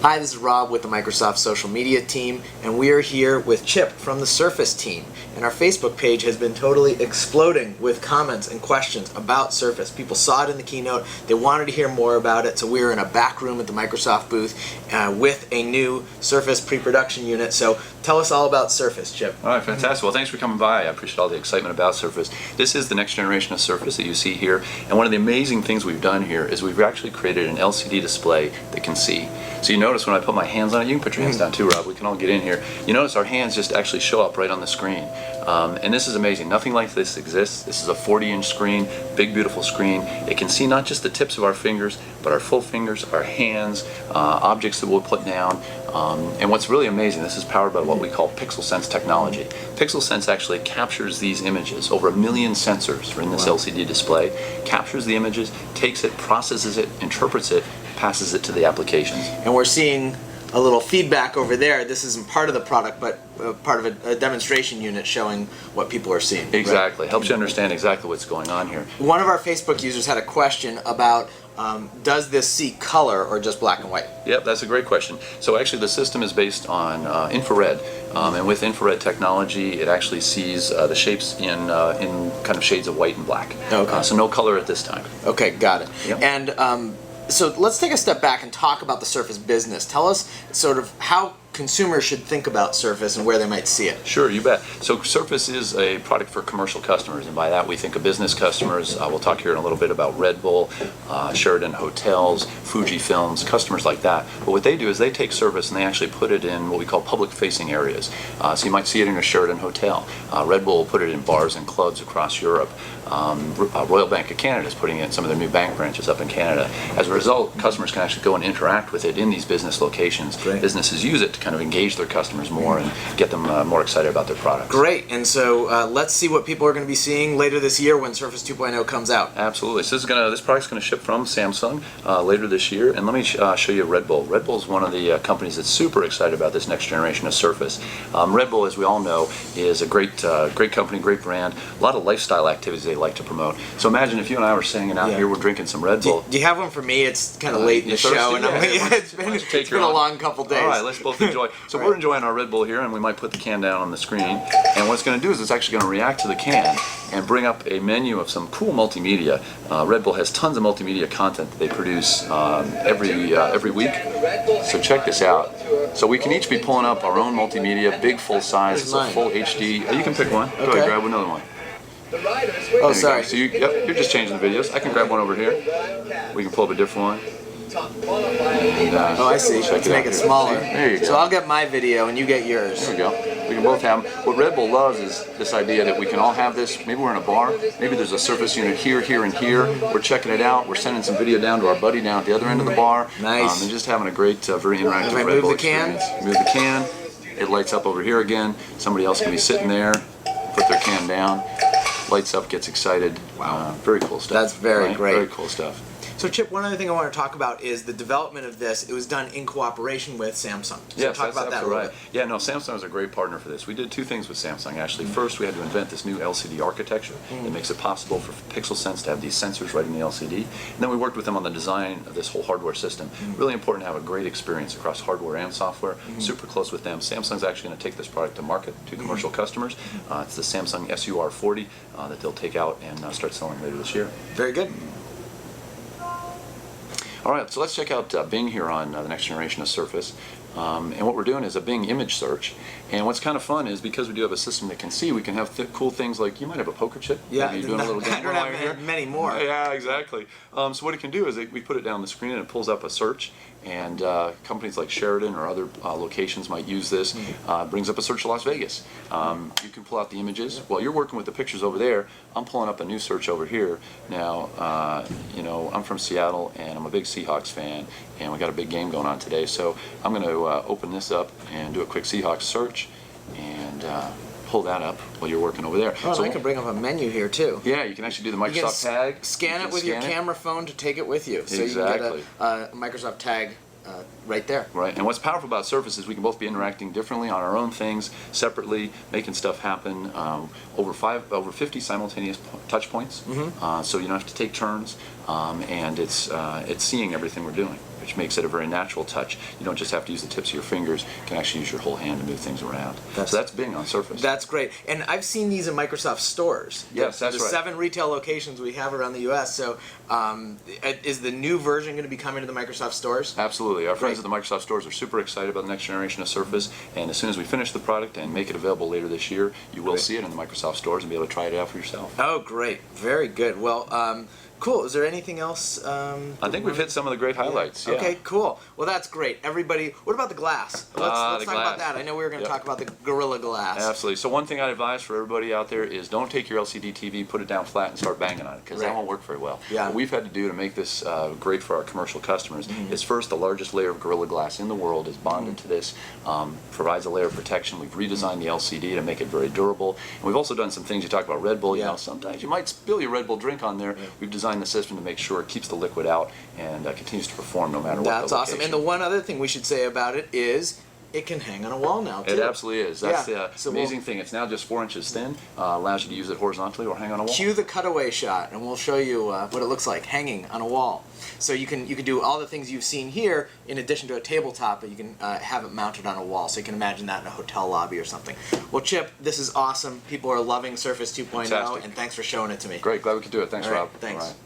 Hi, this is Rob with the Microsoft social media team, and we are here with Chip from the Surface team. And our Facebook page has been totally exploding with comments and questions about Surface. People saw it in the keynote, they wanted to hear more about it, so we are in a back room at the Microsoft booth with a new Surface pre-production unit. So tell us all about Surface, Chip. All right, fantastic. Well, thanks for coming by. I appreciate all the excitement about Surface. This is the next generation of Surface that you see here, and one of the amazing things we've done here is we've actually created an LCD display that can see. So you notice when I put my hands on it, you can put your hands down too, Rob, we can all get in here. You notice our hands just actually show up right on the screen. And this is amazing. Nothing like this exists. This is a 40-inch screen, big beautiful screen. It can see not just the tips of our fingers, but our full fingers, our hands, objects that we'll put down. And what's really amazing, this is powered by what we call PixelSense technology. PixelSense actually captures these images. Over 1 million sensors are in this LCD display, captures the images, takes it, processes it, interprets it, passes it to the applications. And we're seeing a little feedback over there. This isn't part of the product, but part of a demonstration unit showing what people are seeing. Exactly. Right? Helps you understand exactly what's going on here. One of our Facebook users had a question about does this see color or just black and white? Yep, that's a great question. So actually the system is based on infrared, and with infrared technology it actually sees the shapes in kind of shades of white and black. Okay. So no color at this time. Okay, got it. Yep. And so let's take a step back and talk about the Surface business. Tell us sort of how consumers should think about Surface and where they might see it. Sure, you bet. So Surface is a product for commercial customers, and by that we think of business customers. We'll talk here in a little bit about Red Bull, Sheraton Hotels, Fuji Films, customers like that. But what they do is they take Surface and they actually put it in what we call public-facing areas. So you might see it in a Sheraton hotel. Red Bull will put it in bars and clubs across Europe. Royal Bank of Canada is putting it in some of their new bank branches up in Canada. As a result, customers can actually go and interact with it in these business locations. Great. Businesses use it to kind of engage their customers more and get them more excited about their products. Great, and so let's see what people are going to be seeing later this year when Surface 2.0 comes out. Absolutely. So this product's going to ship from Samsung later this year, and let me show you Red Bull. Red Bull is one of the companies that's super excited about this next generation of Surface. Red Bull, as we all know, is a great company, great brand. A lot of lifestyle activities they like to promote. So imagine if you and I were sitting out here, we're drinking some Red Bull. Do you have one for me? It's kind of late in the show, and it's been a long couple days. All right, let's both enjoy. So we're enjoying our Red Bull here, and we might put the can down on the screen. And what it's going to do is it's actually going to react to the can and bring up a menu of some cool multimedia. Red Bull has tons of multimedia content that they produce every week. So check this out. So we can each be pulling up our own multimedia, big full size, it's a full HD. You can pick one. Go ahead, grab another one. Oh, sorry. So you're just changing the videos. I can grab one over here. We can pull up a different one. And, oh, I see. Let's make it smaller. There you go. So I'll get my video and you get yours. There we go. We can both have them. What Red Bull loves is this idea that we can all have this. Maybe we're in a bar. Maybe there's a Surface unit here, here, and here. We're checking it out. We're sending some video down to our buddy down at the other end of the bar. Nice. And just having a great, very interactive Red Bull experience. Move the can. It lights up over here again. Somebody else can be sitting there, put their can down. Lights up, gets excited. Wow. Very cool stuff. That's very great. Very cool stuff. So Chip, one other thing I want to talk about is the development of this. It was done in cooperation with Samsung. So yes, talk about that a little bit. Yeah, no, Samsung is a great partner for this. We did two things with Samsung actually. First, we had to invent this new LCD architecture that makes it possible for PixelSense to have these sensors right in the LCD. And then we worked with them on the design of this whole hardware system. Really important to have a great experience across hardware and software. Super close with them. Samsung's actually going to take this product to market to commercial customers. It's the Samsung SUR40 that they'll take out and start selling later this year. Very good. All right, so let's check out Bing here on the next generation of Surface. And what we're doing is a Bing image search. And what's kind of fun is because we do have a system that can see, we can have cool things like, you might have a poker chip. Yeah, maybe you're doing a little game I don't have many more. Yeah, exactly. So what it can do is we put it down the screen and it pulls up a search. And companies like Sheraton or other locations might use this. Brings up a search of Las Vegas. You can pull out the images. While you're working with the pictures over there, I'm pulling up a new search over here. Now, you know, I'm from Seattle and I'm a big Seahawks fan, and we got a big game going on today. So I'm going to open this up and do a quick Seahawks search and pull that up while you're working over there. Oh, so I can bring up a menu here too. Yeah, you can actually do the Microsoft tag. Scan it with your camera phone to take it with you. So Exactly. you can get a Microsoft tag right there. Right, and what's powerful about Surface is we can both be interacting differently on our own things, separately, making stuff happen. Over 50 simultaneous touch points, so you don't have to take turns. and it's seeing everything we're doing, which makes it a very natural touch. You don't just have to use the tips of your fingers, you can actually use your whole hand to move things around. So that's Bing on Surface. That's great. And I've seen these in Microsoft stores. Yes, that's the right. 7 retail locations we have around the U.S. So is the new version going to be coming to the Microsoft stores? Absolutely. Our friends Great. at the Microsoft stores are super excited about the next generation of Surface, and as soon as we finish the product and make it available later this year, you will Great. see it in the Microsoft stores and be able to try it out for yourself. Oh, great. Very good. Well, cool. Is there anything else? I think we've hit some of the great highlights. Yeah. Okay, cool. Well, that's great. Everybody, what about the glass? Let's the talk about glass. that. I know we were going to Yep. talk about the Gorilla Glass. Absolutely. So one thing I'd advise for everybody out there is don't take your LCD TV, put it down flat, and start banging on it, because Right. that won't work very well. Yeah. What we've had to do to make this great for our commercial customers is first, the largest layer of Gorilla Glass in the world is bonded to this, provides a layer of protection. We've redesigned the LCD to make it very durable. And we've also done some things. You talk about Red Bull. You Yeah. know, sometimes you might spill your Red Bull drink on there. Yeah. We've designed the system to make sure it keeps the liquid out and continues to perform no matter what That's the awesome. location. And the one other thing we should say about it is it can hang on a wall now, too. It absolutely is. That's Yeah. the So amazing thing. It's now just 4 inches thin. Allows you to use it horizontally or hang on a wall. Cue the cutaway shot, and we'll show you what it looks like hanging on a wall. So you can do all the things you've seen here in addition to a tabletop, but you can have it mounted on a wall. So you can imagine that in a hotel lobby or something. Well, Chip, this is awesome. People are loving Surface 2.0, Fantastic. and thanks for showing it to me. Great. Glad we could do it. Thanks, All right, Rob. thanks. All right.